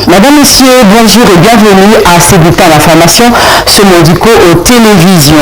Madame, Monsieur, bonjour et bienvenue à ces bulletins d'information sur Mondico Télévision.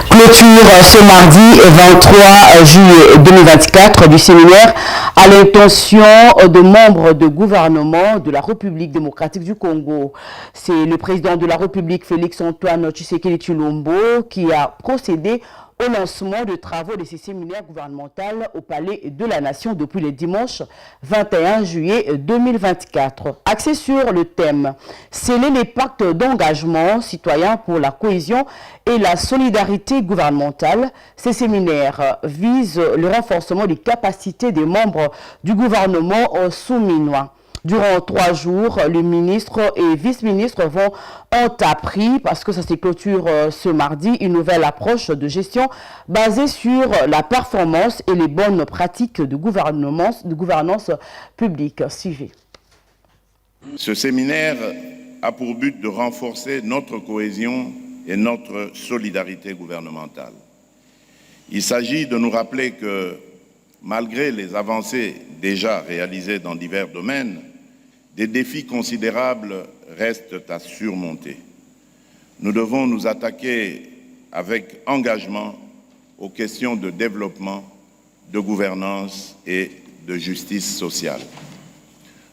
Clôture ce mardi 23 juillet 2024 du séminaire à l'intention de membres de gouvernement de la République démocratique du Congo. C'est le président de la République, Félix-Antoine Tshisekedi Tshilombo, qui a procédé au lancement de travaux de ces séminaires gouvernementaux au Palais de la Nation depuis le dimanche 21 juillet 2024. Axé sur le thème « Sceller les pactes d'engagement citoyen pour la cohésion et la solidarité gouvernementale », ces séminaires visent le renforcement des capacités des membres du gouvernement souminois. Durant 3 jours, le ministre et vice-ministre ont appris, parce que ça se clôture ce mardi, une nouvelle approche de gestion basée sur la performance et les bonnes pratiques de gouvernance publique. Suivez. Ce séminaire a pour but de renforcer notre cohésion et notre solidarité gouvernementale. Il s'agit de nous rappeler que, malgré les avancées déjà réalisées dans divers domaines, des défis considérables restent à surmonter. Nous devons nous attaquer avec engagement aux questions de développement, de gouvernance et de justice sociale.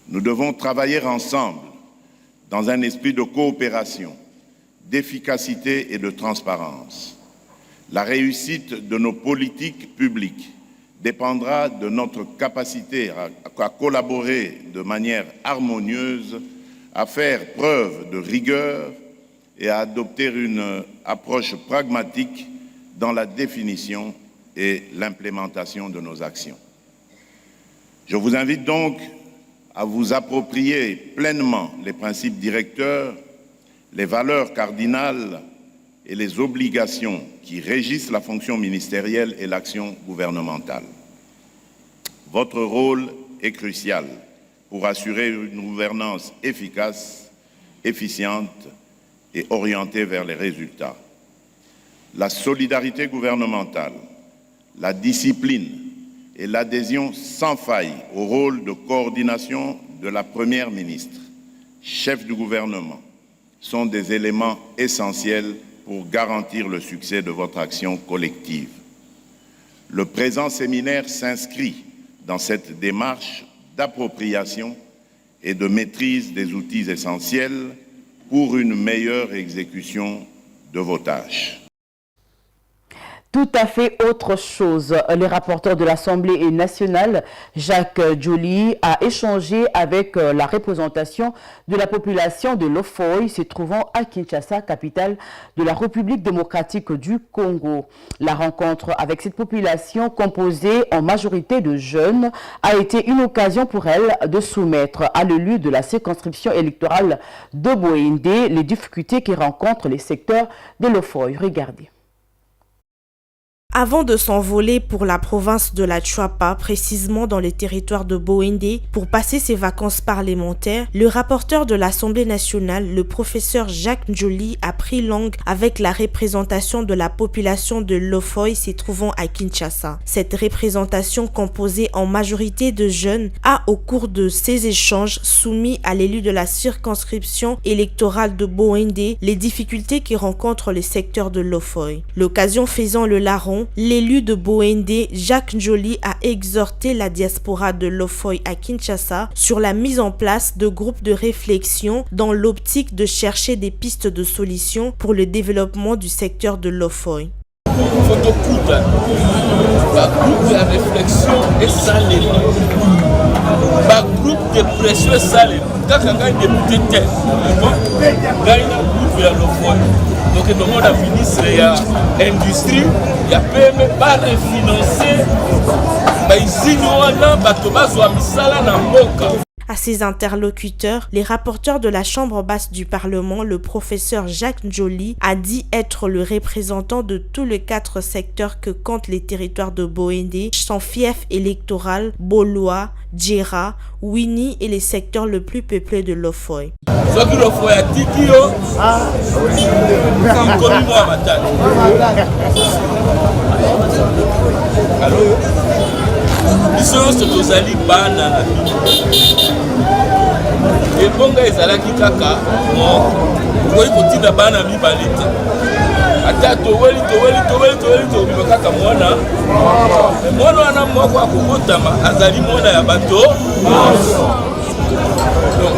Nous devons travailler ensemble dans un esprit de coopération, d'efficacité et de transparence. La réussite de nos politiques publiques dépendra de notre capacité à collaborer de manière harmonieuse, à faire preuve de rigueur et à adopter une approche pragmatique dans la définition et l'implémentation de nos actions. Je vous invite donc à vous approprier pleinement les principes directeurs, les valeurs cardinales et les obligations qui régissent la fonction ministérielle et l'action gouvernementale. Votre rôle est crucial pour assurer une gouvernance efficace, efficiente et orientée vers les résultats. La solidarité gouvernementale, la discipline et l'adhésion sans faille au rôle de coordination de la Première ministre, chef du gouvernement, sont des éléments essentiels pour garantir le succès de votre action collective. Le présent séminaire s'inscrit dans cette démarche d'appropriation et de maîtrise des outils essentiels pour une meilleure exécution de vos tâches. Tout à fait autre chose. Le rapporteur de l'Assemblée nationale, Jacques Njoli, a échangé avec la représentation de la population de Lofoy, se trouvant à Kinshasa, capitale de la République démocratique du Congo. La rencontre avec cette population, composée en majorité de jeunes, a été une occasion pour elle de soumettre à l'élu de la circonscription électorale de Boende les difficultés qui rencontrent les secteurs de Lofoy. Regardez. Avant de s'envoler pour la province de la Chuapa, précisément dans les territoires de Boende, pour passer ses vacances parlementaires, le rapporteur de l'Assemblée nationale, le professeur Jacques Njoli, a pris langue avec la représentation de la population de Lofoy se trouvant à Kinshasa. Cette représentation, composée en majorité de jeunes, a au cours de ces échanges soumis à l'élu de la circonscription électorale de Boende les difficultés qui rencontrent les secteurs de Lofoy. L'occasion faisant le larron, l'élu de Boende, Jacques Njoli, a exhorté la diaspora de Lofoy à Kinshasa sur la mise en place de groupes de réflexion dans l'optique de chercher des pistes de solutions pour le développement du secteur de Lofoy. Groupe de réflexion et ça les groupe de pression et ça les député tête groupe ya Lofoy. Donc le monde a ministre il y a industrie il y a PME pas refinancer mais ici nous on a bato bazwa misala na mboka. À ses interlocuteurs, les rapporteurs de la Chambre basse du Parlement, le professeur Jacques Njoli, a dit être le représentant de tous les 4 secteurs que comptent les territoires de Boende, son fief électoral, Boloa, Djera, Wini et les secteurs le plus peuplés de Lofoy. biso nyonso tozali bana na bino ebonga ezalaki kaka moko okoki kotinda bana mibale te ata toweli tobima kaka mwana mwana wana moko akokotama azali mwana ya bato donc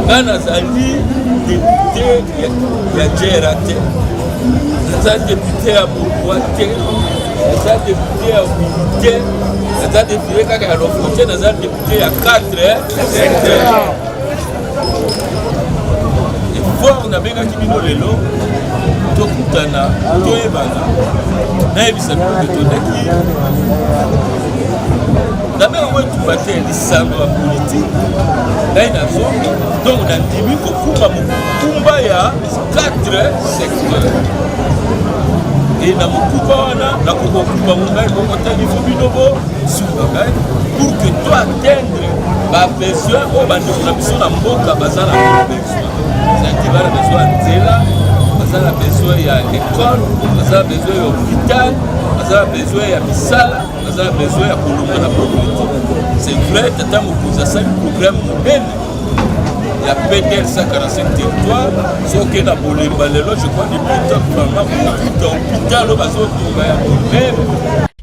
nga nazali député ya jera te naza député ya bourgoi te naza député ya wili te naza député kaka ya lofo te naza député ya 4 secteur effort nabengaki bino lelo tokutana toyebana nayebisa bino ke tondaki nabenga ngo etumba te lisano ya politike ngai nazongi donc nandimi kokumba mokumba ya 4 secteur e na mokumba wana nakokokumba mongai mokotani fo bino bosuka ngai pour que to atteindre babesoin oyo bandeko na biso na mboka baza na besoin zaki bana besoin ya nzela baza na besoin ya école baza na besoin ya hôpital baza na besoin ya misala baza na besoin ya kolonga na politique. C'est vrai tata mokonzi asali programme monene ya PDL 145 territoire soki na bolemba lelo je crois depuis top vraiment kuta hôpital oyo bazotunga ya monene.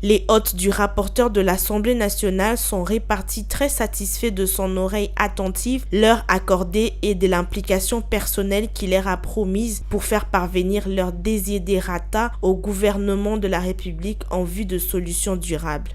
Les hôtes du rapporteur de l'Assemblée nationale sont répartis très satisfaits de son oreille attentive, leur accordée et de l'implication personnelle qu'il leur a promise pour faire parvenir leurs desiderata au gouvernement de la République en vue de solutions durables.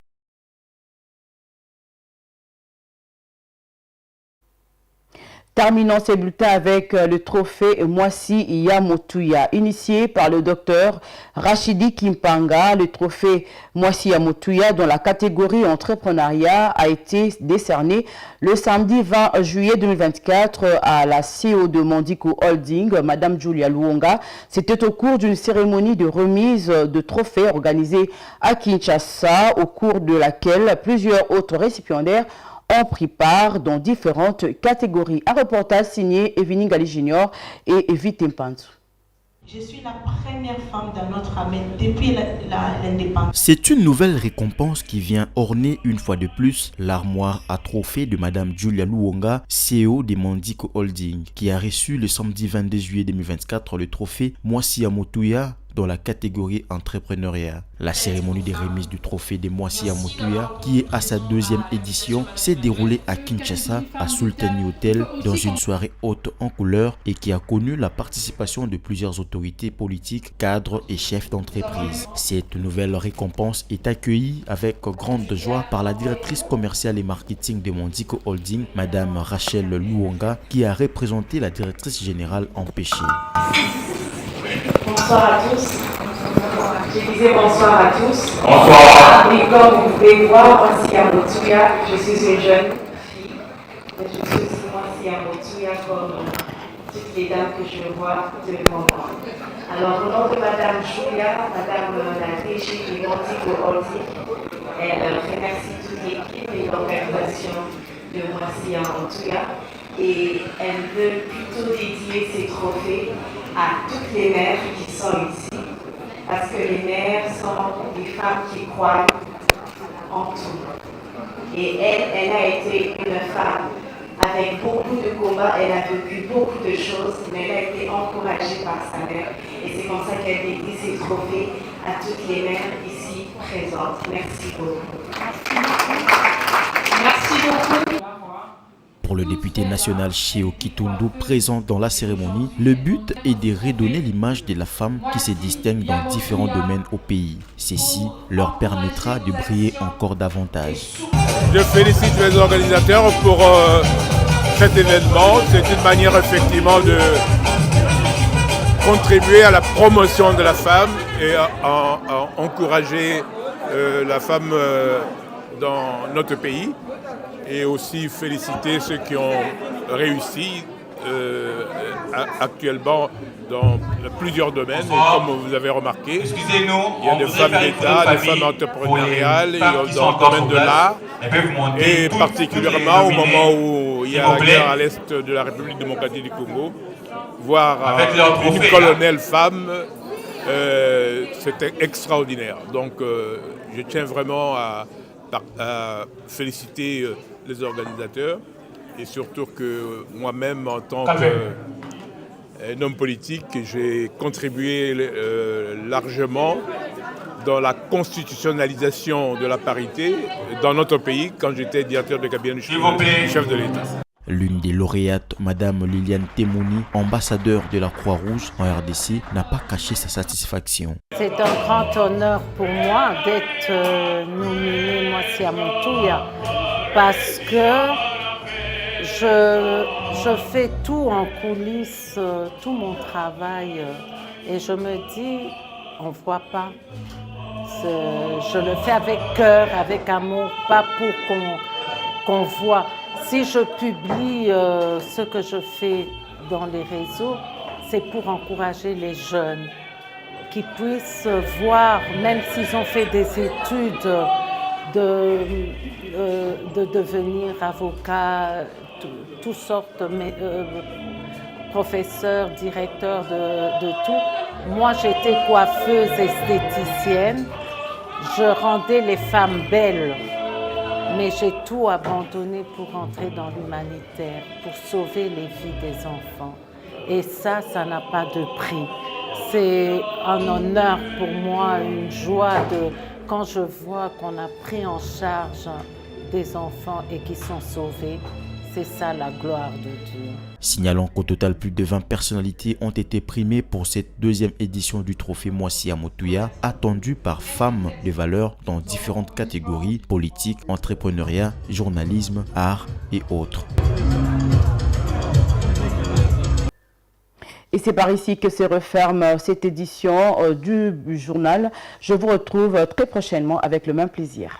Terminons ces bulletins avec le trophée Mwasi Yamotuya. Initié par le docteur Rachidi Kimpanga, le trophée Mwasi Yamotuya dans la catégorie entrepreneuriat a été décerné le samedi 20 juillet 2024 à la CEO de Mondico Holding, Madame Julia Luonga. C'était au cours d'une cérémonie de remise de trophées organisée à Kinshasa, au cours de laquelle plusieurs autres récipiendaires ont pris part dans différentes catégories. Un reportage signé Evini Gali Junior et Evie Tempantu. Je suis la première femme dans notre armée depuis l'indépendance. C'est une nouvelle récompense qui vient orner une fois de plus l'armoire à trophées de Madame Julia Luonga, CEO de Mondico Holding, qui a reçu le samedi 22 juillet 2024 le trophée Mwasi Yamotuya dans la catégorie entrepreneuriat. La cérémonie de remise du trophée de Mwasi Yamotuya, qui est à sa deuxième édition, s'est déroulée à Kinshasa, à Sultani Hotel, dans une soirée haute en couleur et qui a connu la participation de plusieurs autorités politiques, cadres et chefs d'entreprise. Cette nouvelle récompense est accueillie avec grande joie par la directrice commerciale et marketing de Mondico Holding, Madame Rachel Luonga, qui a représenté la directrice générale empêchée. Bonsoir à tous. Je disais bonsoir à tous. Bonsoir. Et comme vous pouvez voir, Mwasi Yamotuya, je suis une jeune fille. Mais je suis aussi Mwasi Yamotuya comme toutes les dames que je vois devant moi. Alors, au nom de Madame Julia, Madame la DG du Mondico Holding, elle remercie toute l'équipe et l'organisation de Mwasi Yamotuya. Et elle veut plutôt dédier ses trophées à toutes les mères qui sont ici, parce que les mères sont des femmes qui croient en tout. Et elle a été une femme avec beaucoup de combats, elle a vécu beaucoup de choses, mais elle a été encouragée par sa mère. Et c'est comme ça qu'elle dédie ses trophées à toutes les mères ici présentes. Merci beaucoup. Merci beaucoup. Pour le député national Cheo Kitundu présent dans la cérémonie, le but est de redonner l'image de la femme qui se distingue dans différents domaines au pays. Ceci leur permettra de briller encore davantage. Je félicite les organisateurs pour cet événement. C'est une manière effectivement de contribuer à la promotion de la femme et à encourager la femme dans notre pays. Et aussi féliciter ceux qui ont réussi actuellement dans plusieurs domaines. Et comme vous avez remarqué, il y a des femmes d'État, des femmes entrepreneuriales, dans le domaine de l'art. Et particulièrement au moment où il y a la guerre à l'est de la République démocratique du Congo, voir une colonelle femme, c'était extraordinaire. Donc je tiens vraiment à féliciter les organisateurs et surtout que moi-même, en tant qu'homme politique, j'ai contribué largement dans la constitutionnalisation de la parité dans notre pays quand j'étais directeur de cabinet du chef de l'État. L'une des lauréates, Madame Liliane Temouni, ambassadeur de la Croix-Rouge en RDC, n'a pas caché sa satisfaction. C'est un grand honneur pour moi d'être nominée Moissia Moutouya parce que je fais tout en coulisses, tout mon travail et je me dis, on ne voit pas. Je le fais avec cœur, avec amour, pas pour qu'on voit. Si je publie ce que je fais dans les réseaux, c'est pour encourager les jeunes qui puissent voir, même s'ils ont fait des études, de devenir avocat, toutes sortes, professeurs, directeurs de tout. Moi, j'étais coiffeuse esthéticienne. Je rendais les femmes belles. Mais j'ai tout abandonné pour entrer dans l'humanitaire, pour sauver les vies des enfants. Et ça n'a pas de prix. C'est un honneur pour moi, une joie quand je vois qu'on a pris en charge des enfants et qui sont sauvés. C'est ça la gloire de Dieu. Signalons qu'au total, plus de 20 personnalités ont été primées pour cette deuxième édition du trophée Moissia Moutouya, attendu par femmes de valeur dans différentes catégories, politique, entrepreneuriat, journalisme, art et autres. Et c'est par ici que se referme cette édition du journal. Je vous retrouve très prochainement avec le même plaisir.